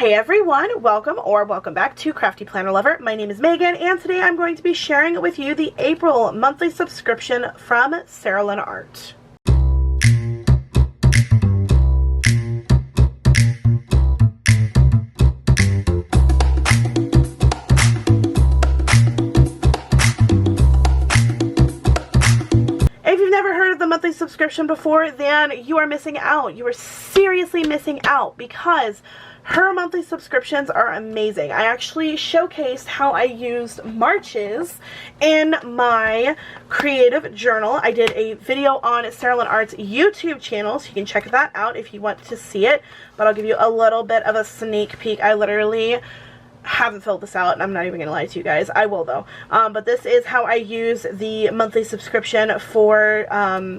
Hey everyone, welcome back to CraftyPlannerLovR. My name is Megan, and today I'm going to be sharing with you the April monthly subscription from SerilynArt. If you've never heard of the monthly subscription before, then you are missing out. You are seriously missing out because her monthly subscriptions are amazing. I actually showcased how I used March's in my creative journal. I did a video on SerilynArt's YouTube channel, so you can check that out if you want to see it. But I'll give you a little bit of a sneak peek. I literally haven't filled this out, and I'm not even gonna lie to you guys. I will though. But this is how I use the monthly subscription for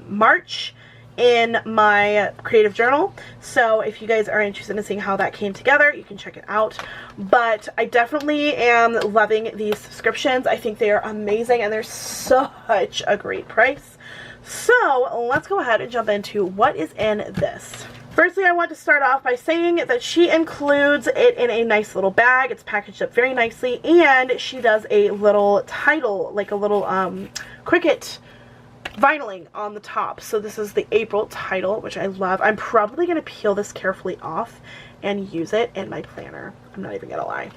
March in my creative journal. So if you guys are interested in seeing how that came together, you can check it out. But I definitely am loving these subscriptions. I think they are amazing and they're such a great price. So let's go ahead and jump into what is in this. Firstly, I want to start off by saying that she includes it in a nice little bag. It's packaged up very nicely, and she does a little title, like a little Cricut vinyling on the top. So this is the April title, which I love. I'm probably going to peel this carefully off and use it in my planner. I'm not even going to lie.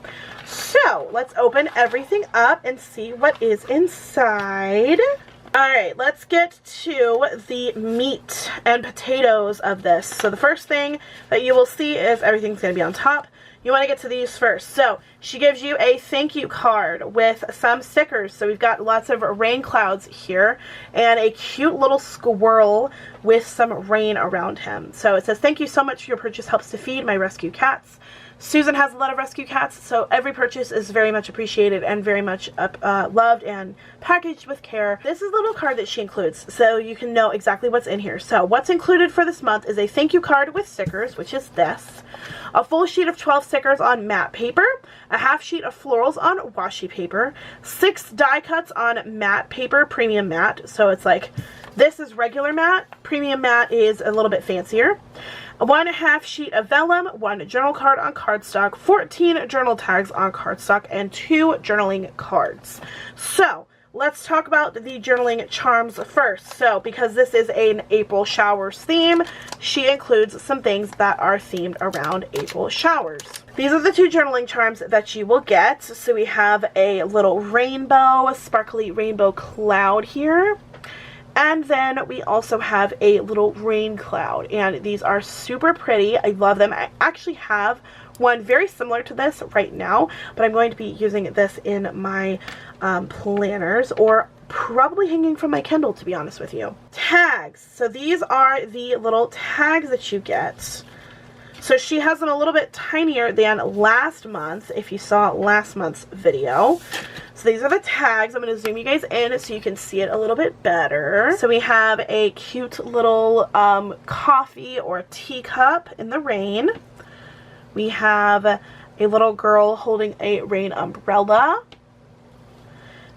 So let's open everything up and see what is inside. Alright, let's get to the meat and potatoes of this. So the first thing that you will see is everything's going to be on top. You want to get to these first. So she gives you a thank you card with some stickers. So we've got lots of rain clouds here and a cute little squirrel with some rain around him. So it says, thank you so much for your purchase, helps to feed my rescue cats. Susan has a lot of rescue cats, so every purchase is very much appreciated and very much loved and packaged with care. This is a little card that she includes, so you can know exactly what's in here. So what's included for this month is a thank you card with stickers, which is this, a full sheet of 12 stickers on matte paper, a half sheet of florals on washi paper, 6 die cuts on matte paper, premium matte. So it's like, this is regular matte, premium matte is a little bit fancier. 1/2 sheet of vellum, 1 journal card on cardstock, 14 journal tags on cardstock, and 2 journaling cards. So let's talk about the journaling charms first. So because this is an April showers theme, she includes some things that are themed around April showers. These are the 2 journaling charms that you will get. So we have a little rainbow, a sparkly rainbow cloud here. And then we also have a little rain cloud, and these are super pretty. I love them. I actually have one very similar to this right now, but I'm going to be using this in my planners, or probably hanging from my Kindle, to be honest with you. Tags. So these are the little tags that you get. So she has them a little bit tinier than last month, if you saw last month's video. So these are the tags. I'm going to zoom you guys in so you can see it a little bit better. So we have a cute little coffee or teacup in the rain. We have a little girl holding a rain umbrella.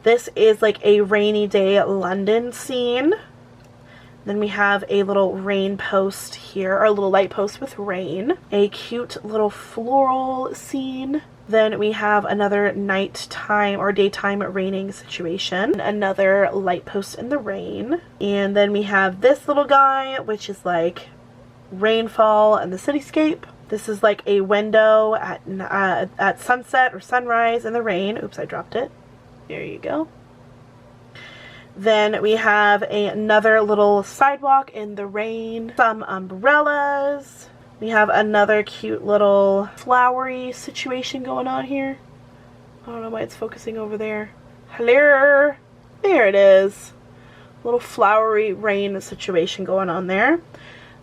This is like a rainy day London scene. Then we have a little rain post here, or a little light post with rain. A cute little floral scene. Then we have another nighttime or daytime raining situation. Another light post in the rain. And then we have this little guy, which is like rainfall and the cityscape. This is like a window at sunset or sunrise in the rain. Oops, I dropped it. There you go. Then we have another little sidewalk in the rain. Some umbrellas. We have another cute little flowery situation going on here. I don't know why it's focusing over there. Hello! There it is. Little flowery rain situation going on there.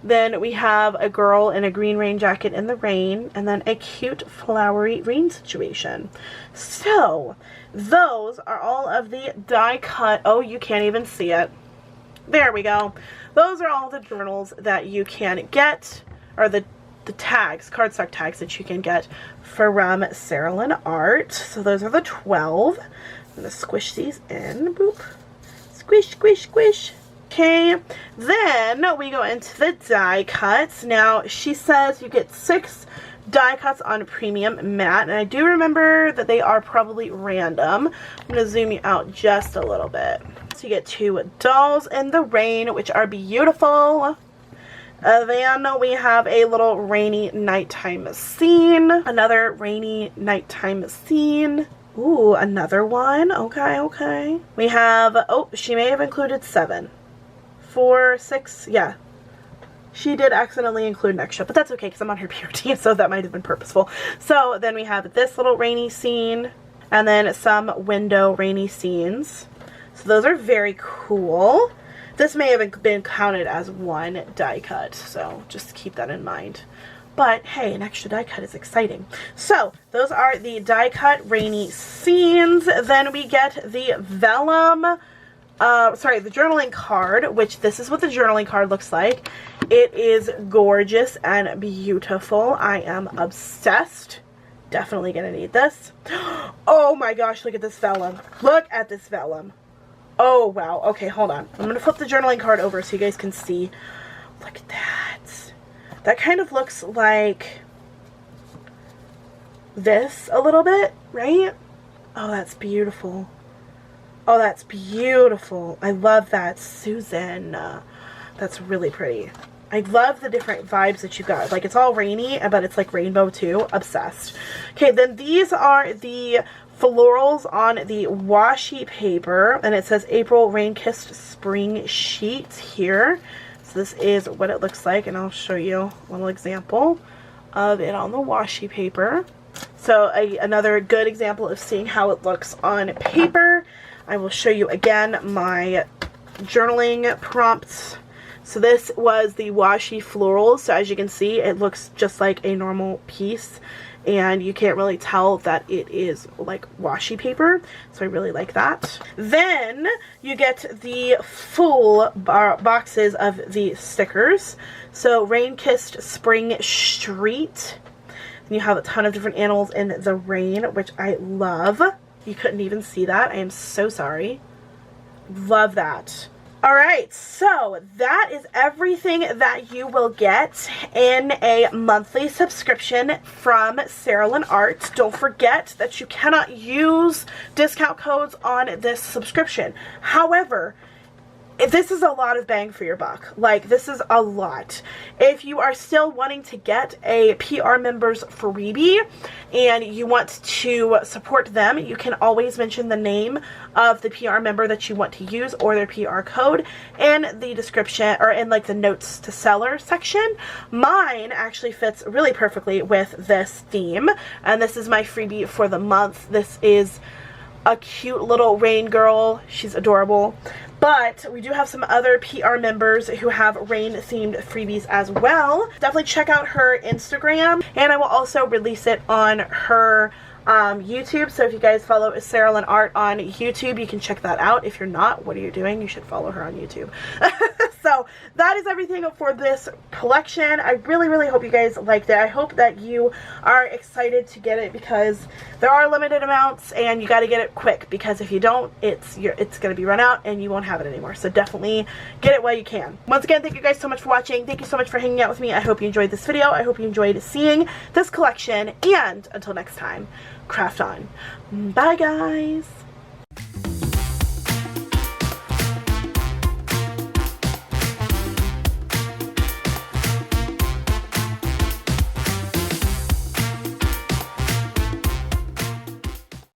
Then we have a girl in a green rain jacket in the rain, and then a cute flowery rain situation. So those are all of the die cut. Oh, you can't even see it. There we go. Those are all the journals that you can get, or the tags, cardstock tags that you can get from SerilynArt. So those are the 12. I'm going to squish these in. Boop. Squish, squish, squish. Okay, then we go into the die cuts. Now she says you get 6 die cuts on premium matte, and I do remember that they are probably random. I'm going to zoom you out just a little bit. So you get 2 dolls in the rain, which are beautiful. Then we have a little rainy nighttime scene. Another rainy nighttime scene. Ooh, another one. Okay, okay. We have, oh, she may have included 7. 4, 6, yeah. She did accidentally include an extra, but that's okay because I'm on her PR team, so that might have been purposeful. So then we have this little rainy scene, and then some window rainy scenes. So those are very cool. This may have been counted as 1 die cut, so just keep that in mind. But hey, an extra die cut is exciting. So those are the die cut rainy scenes. Then we get the vellum, the journaling card, which this is what the journaling card looks like. It is gorgeous and beautiful. I am obsessed. Definitely gonna need this. Oh my gosh, look at this vellum. Look at this vellum. Oh wow. Okay, hold on. I'm gonna flip the journaling card over so you guys can see. Look at that. That kind of looks like this a little bit, right? Oh, that's beautiful. Oh, that's beautiful. I love that, Susan. That's really pretty. I love the different vibes that you got. Like, it's all rainy, but it's like rainbow too. Obsessed. Okay, then these are the florals on the washi paper, and it says April Rain-Kissed Spring Sheet here. So this is what it looks like, and I'll show you a little example of it on the washi paper. So another good example of seeing how it looks on paper. I will show you again my journaling prompts. So this was the washi florals. So as you can see, it looks just like a normal piece, and you can't really tell that it is like washi paper. So I really like that. Then you get the full boxes of the stickers. So Rain-Kissed Spring Street. And you have a ton of different animals in the rain, which I love. You couldn't even see that. I am so sorry. Love that. Alright, so that is everything that you will get in a monthly subscription from SerilynArt. Don't forget that you cannot use discount codes on this subscription. However, this is a lot of bang for your buck. Like, this is a lot. If you are still wanting to get a PR members freebie and you want to support them, you can always mention the name of the PR member that you want to use or their PR code in the description or in like the notes to seller section. Mine actually fits really perfectly with this theme, and this is my freebie for the month. This is a cute little rain girl. She's adorable. But we do have some other PR members who have rain-themed freebies as well. Definitely check out her Instagram, and I will also release it on her YouTube. So if you guys follow SerilynArt on YouTube, you can check that out. If you're not, what are you doing? You should follow her on YouTube. So that is everything for this collection. I really, really hope you guys liked it. I hope that you are excited to get it because there are limited amounts and you got to get it quick, because if you don't, it's going to be run out and you won't have it anymore. So definitely get it while you can. Once again, thank you guys so much for watching. Thank you so much for hanging out with me. I hope you enjoyed this video. I hope you enjoyed seeing this collection, and until next time, craft on. Bye guys.